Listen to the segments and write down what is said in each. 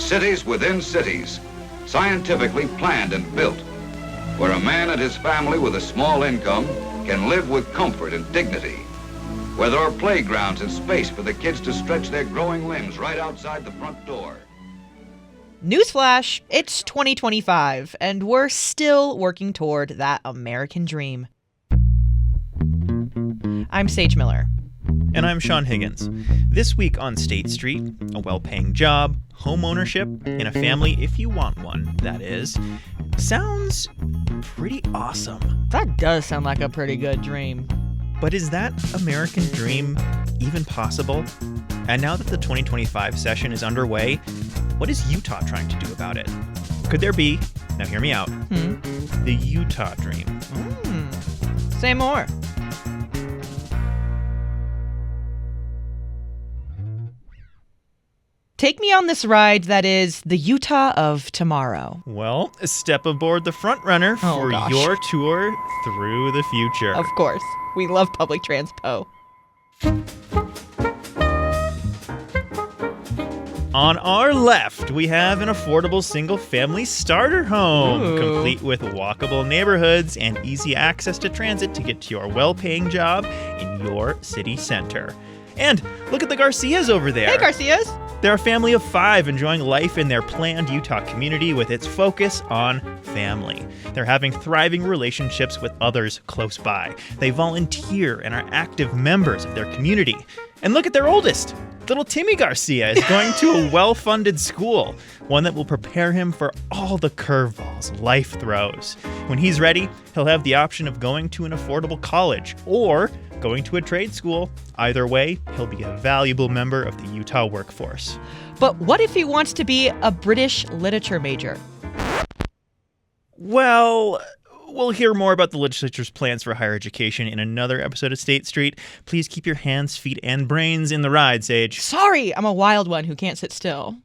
cities within cities, scientifically planned and built, where a man and his family with a small income can live with comfort and dignity, where there are playgrounds and space for the kids to stretch their growing limbs right outside the front door. Newsflash, it's 2025, and we're still working toward that American dream. I'm Sage Miller. And I'm Sean Higgins. This week on State Street, a well-paying job, home ownership, in a family if you want one, that is, sounds pretty awesome. That does sound like a pretty good dream. But is that American dream even possible? And now that the 2025 session is underway, what is Utah trying to do about it? Could there be, now hear me out, the Utah dream? Say more. Take me on this ride that is the Utah of tomorrow. Well, step aboard the front runner for your tour through the future. Of course. We love public transpo. On our left, we have an affordable single-family starter home, complete with walkable neighborhoods and easy access to transit to get to your well-paying job in your city center. And look at the Garcias over there. Hey, Garcias. They're a family of 5 enjoying life in their planned Utah community with its focus on family. They're having thriving relationships with others close by. They volunteer and are active members of their community. And look at their oldest. Little Timmy Garcia is going to a well-funded school, one that will prepare him for all the curveballs life throws. When he's ready, he'll have the option of going to an affordable college or going to a trade school. Either way, he'll be a valuable member of the Utah workforce. But what if he wants to be a British literature major? Well, we'll hear more about the legislature's plans for higher education in another episode of State Street. Please keep your hands, feet, and brains in the ride, Sage. Sorry, I'm a wild one who can't sit still.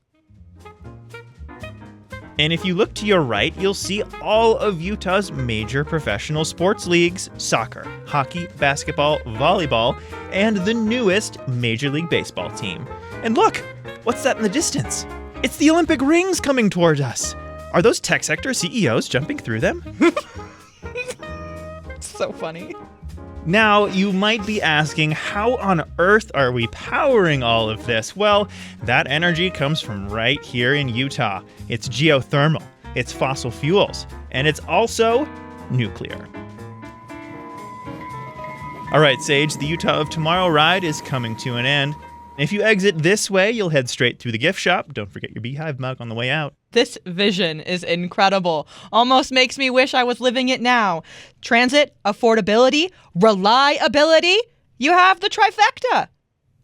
And if you look to your right, you'll see all of Utah's major professional sports leagues: soccer, hockey, basketball, volleyball, and the newest Major League Baseball team. And look, what's that in the distance? It's the Olympic rings coming toward us. Are those tech sector CEOs jumping through them? So funny. Now, you might be asking, how on earth are we powering all of this? Well, that energy comes from right here in Utah. It's geothermal, it's fossil fuels, and it's also nuclear. All right, Sage, the Utah of Tomorrow ride is coming to an end. If you exit this way, you'll head straight through the gift shop. Don't forget your beehive mug on the way out. This vision is incredible. Almost makes me wish I was living it now. Transit, affordability, reliability. You have the trifecta.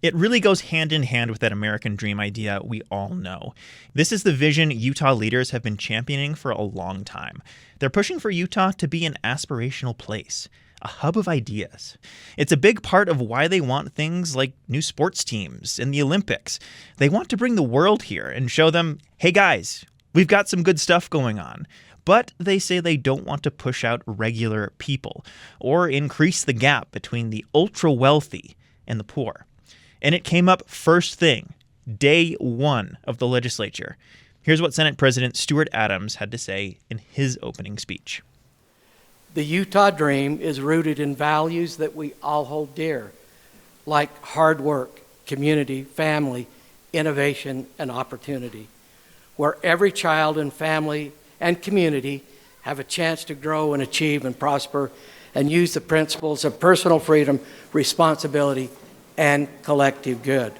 It really goes hand in hand with that American dream idea we all know. This is the vision Utah leaders have been championing for a long time. They're pushing for Utah to be an aspirational place, a hub of ideas. It's a big part of why they want things like new sports teams and the Olympics. They want to bring the world here and show them, hey guys, we've got some good stuff going on. But they say they don't want to push out regular people or increase the gap between the ultra-wealthy and the poor. And it came up first thing, day one of the legislature. Here's what Senate President Stuart Adams had to say in his opening speech. The Utah dream is rooted in values that we all hold dear, like hard work, community, family, innovation, and opportunity, where every child and family and community have a chance to grow and achieve and prosper and use the principles of personal freedom, responsibility, and collective good.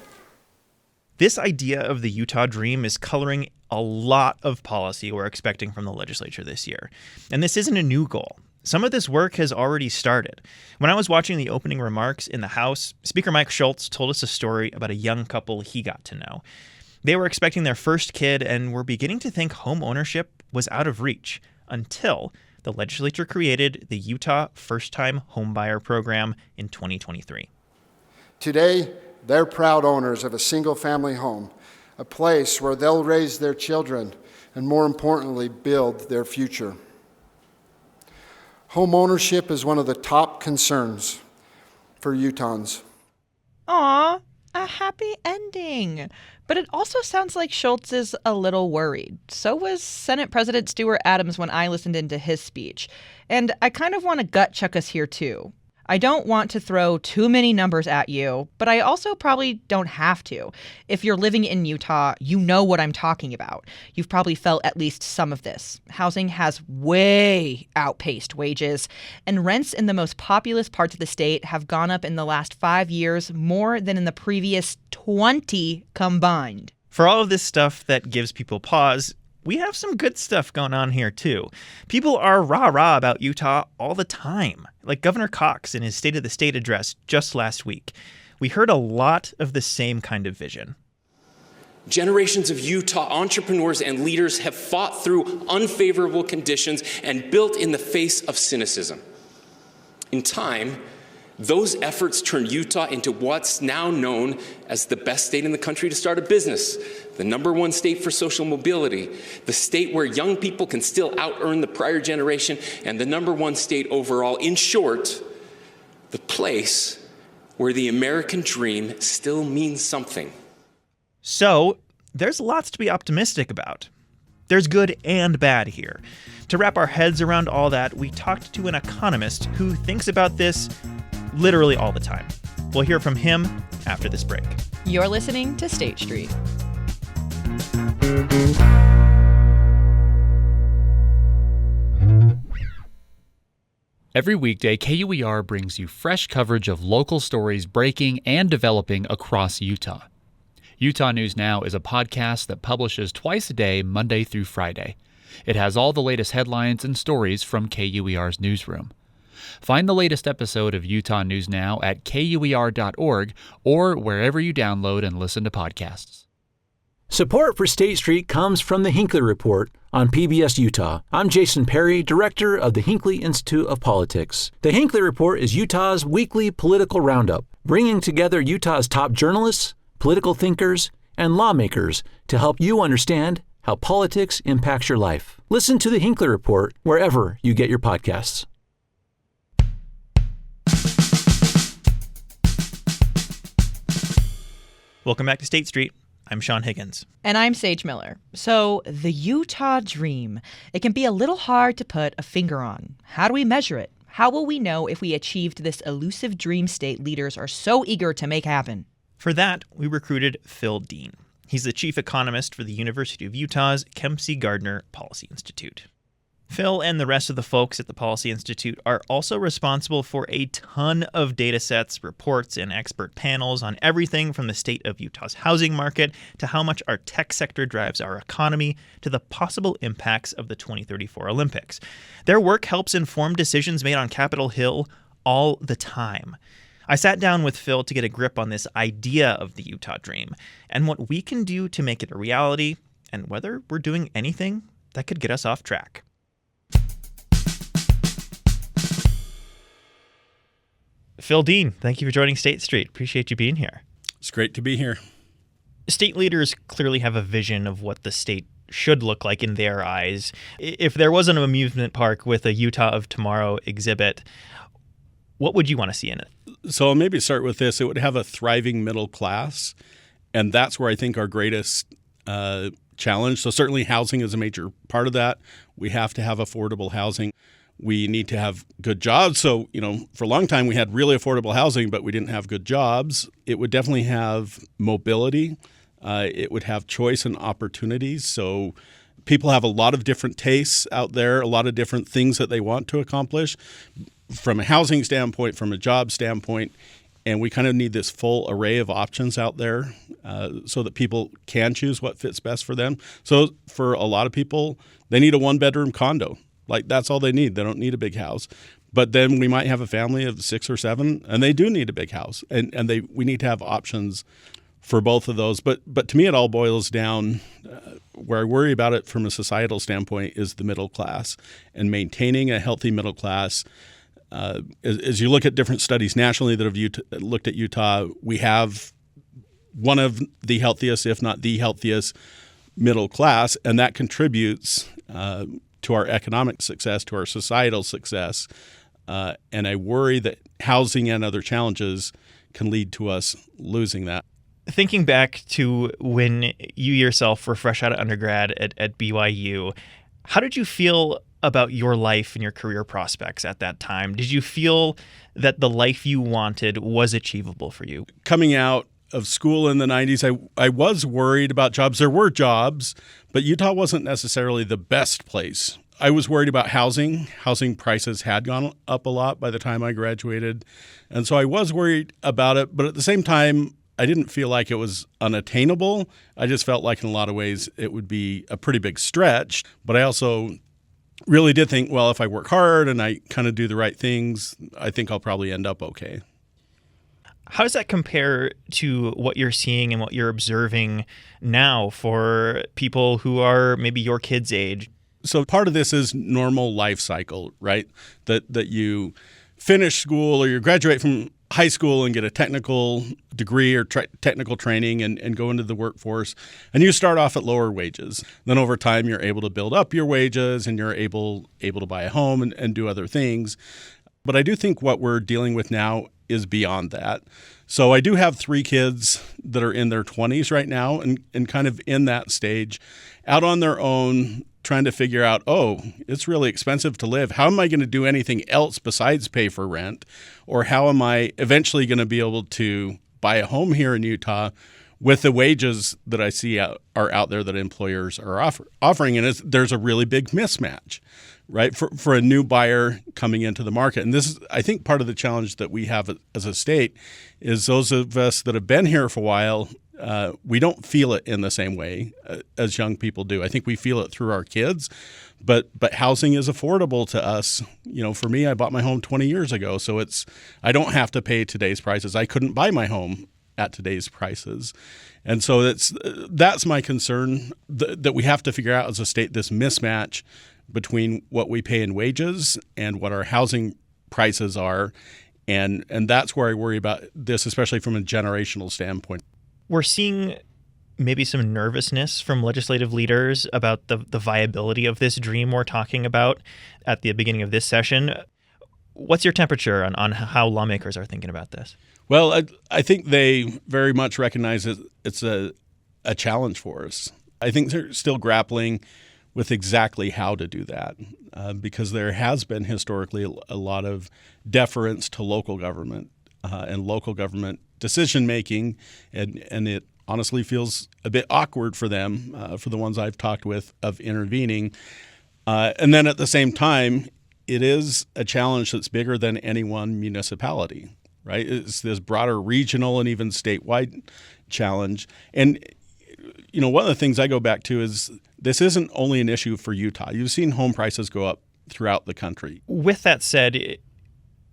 This idea of the Utah dream is coloring a lot of policy we're expecting from the legislature this year. And this isn't a new goal. Some of this work has already started. When I was watching the opening remarks in the House, Speaker Mike Schultz told us a story about a young couple he got to know. They were expecting their first kid and were beginning to think home ownership was out of reach until the legislature created the Utah First-Time Homebuyer Program in 2023. Today, they're proud owners of a single-family home, a place where they'll raise their children and, more importantly, build their future. Home ownership is one of the top concerns for Utahns. Aw, a happy ending. But it also sounds like Schultz is a little worried. So was Senate President Stuart Adams when I listened into his speech. And I kind of want to gut check us here, too. I don't want to throw too many numbers at you, but I also probably don't have to. If you're living in Utah, you know what I'm talking about. You've probably felt at least some of this. Housing has way outpaced wages, and rents in the most populous parts of the state have gone up in the last 5 years more than in the previous 20 combined. For all of this stuff that gives people pause, we have some good stuff going on here, too. People are rah-rah about Utah all the time, like Governor Cox in his State of the State address just last week. We heard a lot of the same kind of vision. Generations of Utah entrepreneurs and leaders have fought through unfavorable conditions and built in the face of cynicism. In time, those efforts turned Utah into what's now known as the best state in the country to start a business, the #1 state for social mobility, the state where young people can still out-earn the prior generation, and the #1 state overall. In short, the place where the American dream still means something. So, there's lots to be optimistic about. There's good and bad here. To wrap our heads around all that, we talked to an economist who thinks about this literally all the time. We'll hear from him after this break. You're listening to State Street. Every weekday, KUER brings you fresh coverage of local stories breaking and developing across Utah. Utah News Now is a podcast that publishes twice a day, Monday through Friday. It has all the latest headlines and stories from KUER's newsroom. Find the latest episode of Utah News Now at KUER.org or wherever you download and listen to podcasts. Support for State Street comes from the Hinckley Report on PBS Utah. I'm Jason Perry, director of the Hinckley Institute of Politics. The Hinckley Report is Utah's weekly political roundup, bringing together Utah's top journalists, political thinkers, and lawmakers to help you understand how politics impacts your life. Listen to the Hinckley Report wherever you get your podcasts. Welcome back to State Street. I'm Sean Higgins. And I'm Sage Miller. So, the Utah dream. It can be a little hard to put a finger on. How do we measure it? How will we know if we achieved this elusive dream state leaders are so eager to make happen? For that, we recruited Phil Dean. He's the chief economist for the University of Utah's Gardner Policy Institute. Phil and the rest of the folks at the Policy Institute are also responsible for a ton of data sets, reports, and expert panels on everything from the state of Utah's housing market to how much our tech sector drives our economy to the possible impacts of the 2034 Olympics. Their work helps inform decisions made on Capitol Hill all the time. I sat down with Phil to get a grip on this idea of the Utah dream and what we can do to make it a reality and whether we're doing anything that could get us off track. Phil Dean, thank you for joining State Street. Appreciate you being here. It's great to be here. State leaders clearly have a vision of what the state should look like in their eyes. If there was an amusement park with a Utah of Tomorrow exhibit, what would you want to see in it? So I'll maybe start with this. It would have a thriving middle class, and that's where I think our greatest challenge. So certainly housing is a major part of that. We have to have affordable housing. We need to have good jobs. So, for a long time we had really affordable housing, but we didn't have good jobs. It would definitely have mobility. It would have choice and opportunities. So people have a lot of different tastes out there, a lot of different things that they want to accomplish from a housing standpoint, from a job standpoint. And we kind of need this full array of options out there so that people can choose what fits best for them. So for a lot of people, they need a one-bedroom condo. Like, that's all they need. They don't need a big house. But then we might have a family of 6 or 7, and they do need a big house. And we need to have options for both of those. But to me, it all boils down, where I worry about it from a societal standpoint is the middle class and maintaining a healthy middle class. As you look at different studies nationally that have looked at Utah, we have one of the healthiest, if not the healthiest, middle class, and that contributes to our economic success, to our societal success. And I worry that housing and other challenges can lead to us losing that. Thinking back to when you yourself were fresh out of undergrad at BYU, how did you feel about your life and your career prospects at that time? Did you feel that the life you wanted was achievable for you? Coming out of school in the 90s, I was worried about jobs. There were jobs, but Utah wasn't necessarily the best place. I was worried about housing. Housing prices had gone up a lot by the time I graduated. And so I was worried about it. But at the same time, I didn't feel like it was unattainable. I just felt like in a lot of ways it would be a pretty big stretch. But I also really did think, well, if I work hard and I kind of do the right things, I think I'll probably end up okay. How does that compare to what you're seeing and what you're observing now for people who are maybe your kids' age? So part of this is normal life cycle, right? That you finish school or you graduate from high school and get a technical degree or technical training and go into the workforce. And you start off at lower wages. Then over time, you're able to build up your wages and you're able to buy a home and do other things. But I do think what we're dealing with now is beyond that. So I do have 3 kids that are in their 20s right now and kind of in that stage, out on their own, trying to figure out, oh, it's really expensive to live. How am I going to do anything else besides pay for rent? Or how am I eventually going to be able to buy a home here in Utah with the wages that I see are out there that employers are offering? And there's a really big mismatch, right, for a new buyer coming into the market. And this is, I think, part of the challenge that we have as a state is those of us that have been here for a while, we don't feel it in the same way as young people do. I think we feel it through our kids, but housing is affordable to us. You know, for me, I bought my home 20 years ago, so I don't have to pay today's prices. I couldn't buy my home at today's prices. And so that's my concern, that we have to figure out as a state this mismatch between what we pay in wages and what our housing prices are. And that's where I worry about this, especially from a generational standpoint. We're seeing maybe some nervousness from legislative leaders about the viability of this dream we're talking about at the beginning of this session. What's your temperature on how lawmakers are thinking about this? Well, I think they very much recognize that it's a challenge for us. I think they're still grappling with exactly how to do that because there has been historically a lot of deference to local government and local government decision-making, and it honestly feels a bit awkward for them, for the ones I've talked with, of intervening. And then at the same time, it is a challenge that's bigger than any one municipality, right? It's this broader regional and even statewide challenge. And, you know, one of the things I go back to is this isn't only an issue for Utah. You've seen home prices go up throughout the country. With that said,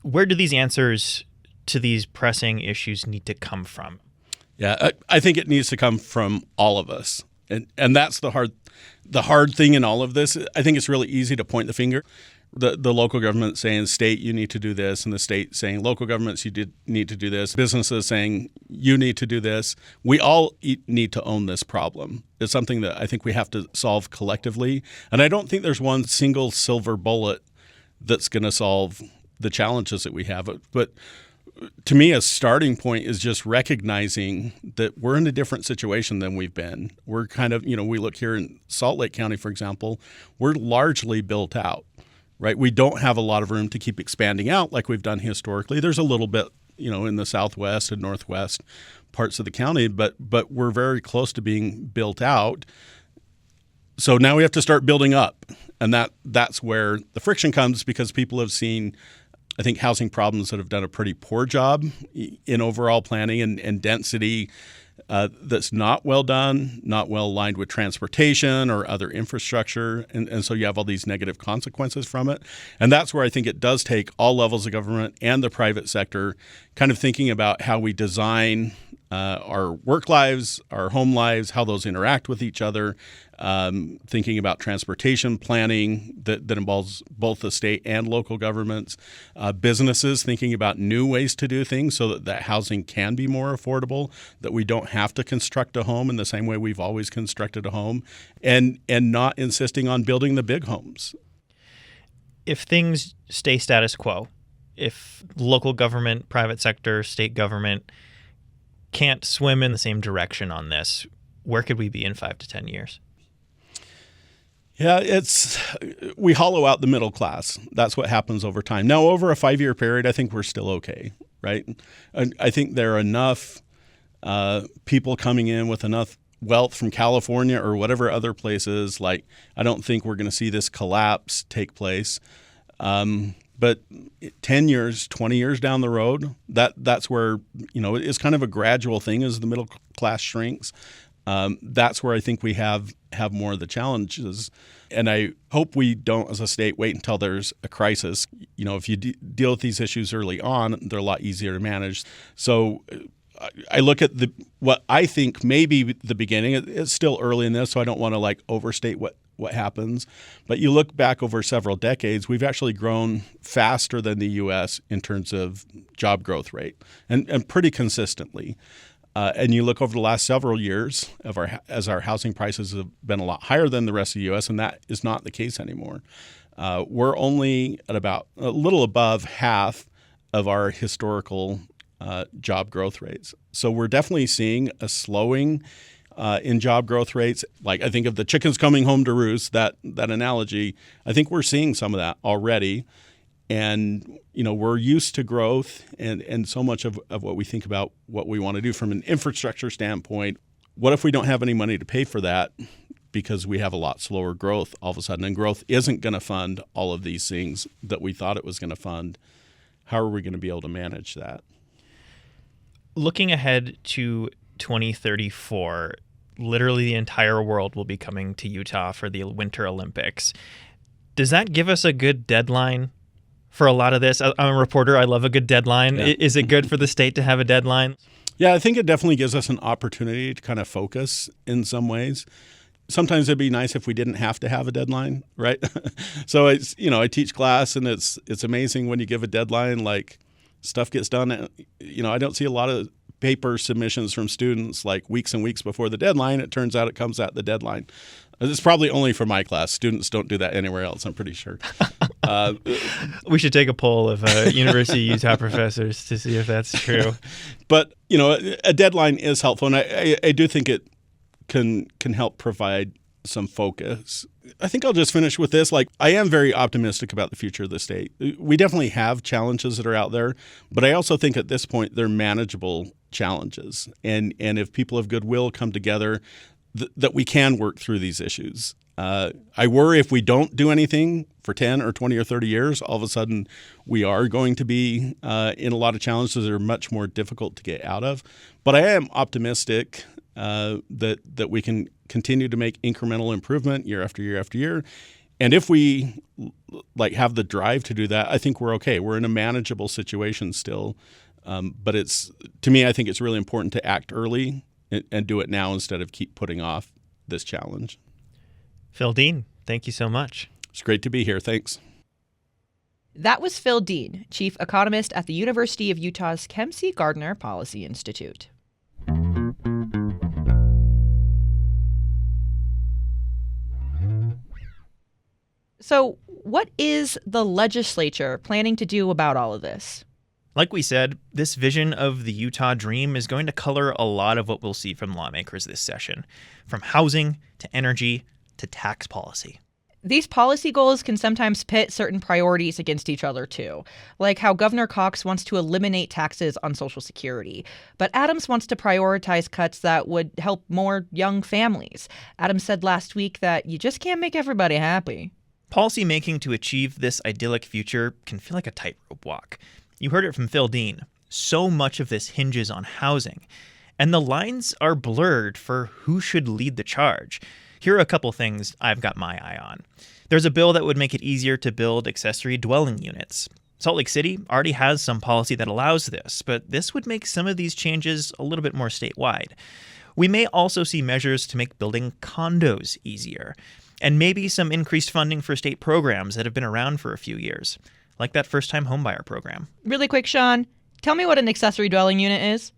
where do these answers to these pressing issues need to come from? Yeah, I think it needs to come from all of us. And that's the hard thing in all of this. I think it's really easy to point the finger. The local government saying, state, you need to do this, and the state saying, local governments, you need to do this. Businesses saying, you need to do this. We all need to own this problem. It's something that I think we have to solve collectively. And I don't think there's one single silver bullet that's going to solve the challenges that we have. But to me, a starting point is just recognizing that we're in a different situation than we've been. We're kind of, we look here in Salt Lake County, for example, we're largely built out, right? We don't have a lot of room to keep expanding out like we've done historically. There's a little bit, in the southwest and northwest parts of the county, but we're very close to being built out. So now we have to start building up. And that's where the friction comes, because people have seen, I think, housing problems that have done a pretty poor job in overall planning and density that's not well done, not well aligned with transportation or other infrastructure. And so you have all these negative consequences from it. And that's where I think it does take all levels of government and the private sector kind of thinking about how we design our work lives, our home lives, how those interact with each other, thinking about transportation planning that involves both the state and local governments, businesses thinking about new ways to do things so that housing can be more affordable, that we don't have to construct a home in the same way we've always constructed a home, and not insisting on building the big homes. If things stay status quo, if local government, private sector, state government can't swim in the same direction on this, where could we be in 5 to 10 years? Yeah, we hollow out the middle class. That's what happens over time. Now, over a 5-year period, I think we're still okay, right? I think there are enough people coming in with enough wealth from California or whatever other places. Like, I don't think we're going to see this collapse take place. But 10 years, 20 years down the road, that's where, it's kind of a gradual thing as the middle class shrinks. That's where I think we have more of the challenges. And I hope we don't, as a state, wait until there's a crisis. If you deal with these issues early on, they're a lot easier to manage. So I look at what I think may be the beginning. It's still early in this, so I don't want to overstate what happens. But you look back over several decades, we've actually grown faster than the U.S. in terms of job growth rate, and pretty consistently. And you look over the last several years as our housing prices have been a lot higher than the rest of the U.S., and that is not the case anymore. We're only at about a little above half of our historical job growth rates. So we're definitely seeing a slowing in job growth rates. Like, I think of the chickens coming home to roost, that analogy. I think we're seeing some of that already. And, we're used to growth and so much of what we think about what we want to do from an infrastructure standpoint. What if we don't have any money to pay for that because we have a lot slower growth all of a sudden? And growth isn't going to fund all of these things that we thought it was going to fund. How are we going to be able to manage that? Looking ahead to 2034, literally the entire world will be coming to Utah for the Winter Olympics. Does that give us a good deadline for a lot of this? I'm a reporter. I love a good deadline. Yeah. Is it good for the state to have a deadline? Yeah, I think it definitely gives us an opportunity to kind of focus in some ways. Sometimes it'd be nice if we didn't have to have a deadline, right? So it's, I teach class, and it's amazing when you give a deadline, like stuff gets done. I don't see a lot of paper submissions from students like weeks and weeks before the deadline. It turns out it comes at the deadline. It's probably only for my class. Students don't do that anywhere else, I'm pretty sure. We should take a poll of University of Utah professors to see if that's true. But, a deadline is helpful, and I do think it can help provide some focus. I think I'll just finish with this. I am very optimistic about the future of the state. We definitely have challenges that are out there, but I also think at this point they're manageable challenges. And if people of goodwill come together, that we can work through these issues. I worry if we don't do anything for 10 or 20 or 30 years, all of a sudden we are going to be in a lot of challenges that are much more difficult to get out of. But I am optimistic that we can continue to make incremental improvement year after year after year. And if we have the drive to do that, I think we're okay. We're in a manageable situation still. But to me, I think it's really important to act early and do it now instead of keep putting off this challenge. Phil Dean, thank you so much. It's great to be here. Thanks. That was Phil Dean, chief economist at the University of Utah's Gardner Policy Institute. So, what is the legislature planning to do about all of this? Like we said, this vision of the Utah dream is going to color a lot of what we'll see from lawmakers this session, from housing to energy to tax policy. These policy goals can sometimes pit certain priorities against each other, too, like how Governor Cox wants to eliminate taxes on Social Security. But Adams wants to prioritize cuts that would help more young families. Adams said last week that you just can't make everybody happy. Policymaking to achieve this idyllic future can feel like a tightrope walk. You heard it from Phil Dean. So much of this hinges on housing, and the lines are blurred for who should lead the charge. Here are a couple things I've got my eye on. There's a bill that would make it easier to build accessory dwelling units. Salt Lake City already has some policy that allows this, but this would make some of these changes a little bit more statewide. We may also see measures to make building condos easier, and maybe some increased funding for state programs that have been around for a few years, like that first-time homebuyer program. Really quick, Sean, tell me what an accessory dwelling unit is.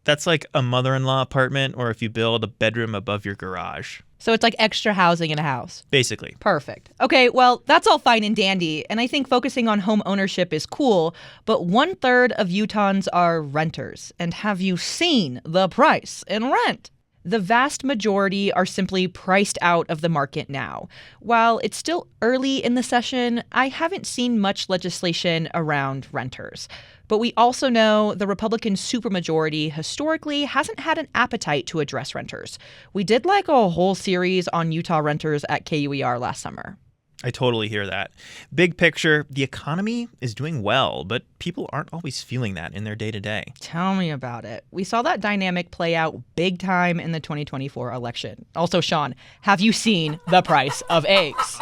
That's like a mother-in-law apartment, or if you build a bedroom above your garage. So it's like extra housing in a house. Basically. Perfect. Okay, well, that's all fine and dandy, and I think focusing on home ownership is cool, but 1/3 of Utahns are renters. And have you seen the price in rent? The vast majority are simply priced out of the market now. While it's still early in the session, I haven't seen much legislation around renters. But we also know the Republican supermajority historically hasn't had an appetite to address renters. We did like a whole series on Utah renters at KUER last summer. I totally hear that. Big picture, the economy is doing well, but people aren't always feeling that in their day-to-day. Tell me about it. We saw that dynamic play out big time in the 2024 election. Also, Sean, have you seen the price of eggs?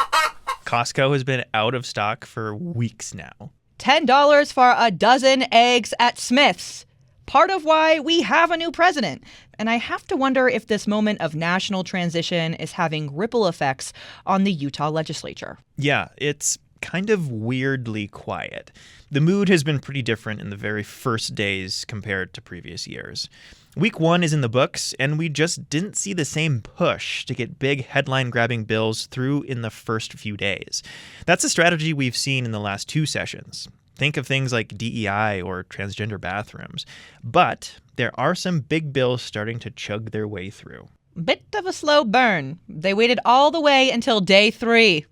Costco has been out of stock for weeks now. $10 for a dozen eggs at Smith's. Part of why we have a new president. And I have to wonder if this moment of national transition is having ripple effects on the Utah legislature. Yeah, it's kind of weirdly quiet. The mood has been pretty different in the very first days compared to previous years. Week 1 is in the books, and we just didn't see the same push to get big headline-grabbing bills through in the first few days. That's a strategy we've seen in the last 2 sessions. Think of things like DEI or transgender bathrooms. But there are some big bills starting to chug their way through. Bit of a slow burn. They waited all the way until day 3.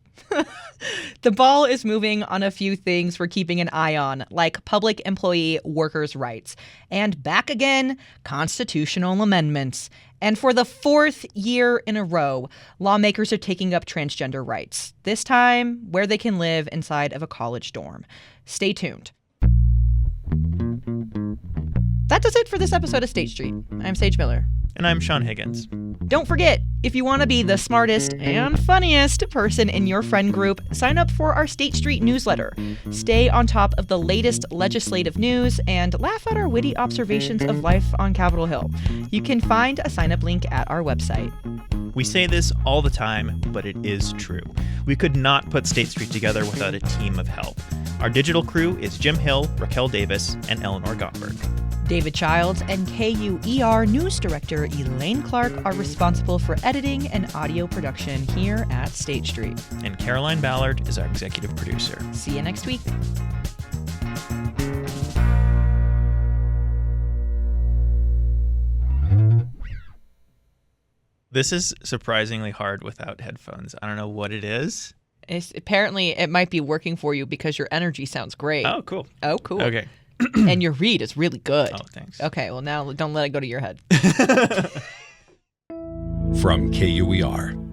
The ball is moving on a few things we're keeping an eye on, like public employee workers' rights. And back again, constitutional amendments. And for the 4th year in a row, lawmakers are taking up transgender rights, this time where they can live inside of a college dorm. Stay tuned. That does it for this episode of State Street. I'm Sage Miller. And I'm Sean Higgins. Don't forget, if you want to be the smartest and funniest person in your friend group, sign up for our State Street newsletter. Stay on top of the latest legislative news and laugh at our witty observations of life on Capitol Hill. You can find a sign-up link at our website. We say this all the time, but it is true. We could not put State Street together without a team of help. Our digital crew is Jim Hill, Raquel Davis, and Eleanor Gottberg. David Childs and KUER News Director Elaine Clark are responsible for editing and audio production here at State Street. And Caroline Ballard is our executive producer. See you next week. This is surprisingly hard without headphones. I don't know what it is. Apparently, it might be working for you because your energy sounds great. Oh, cool. Oh, cool. Okay. And your read is really good. Oh, thanks. Okay, well, now don't let it go to your head. From KUER.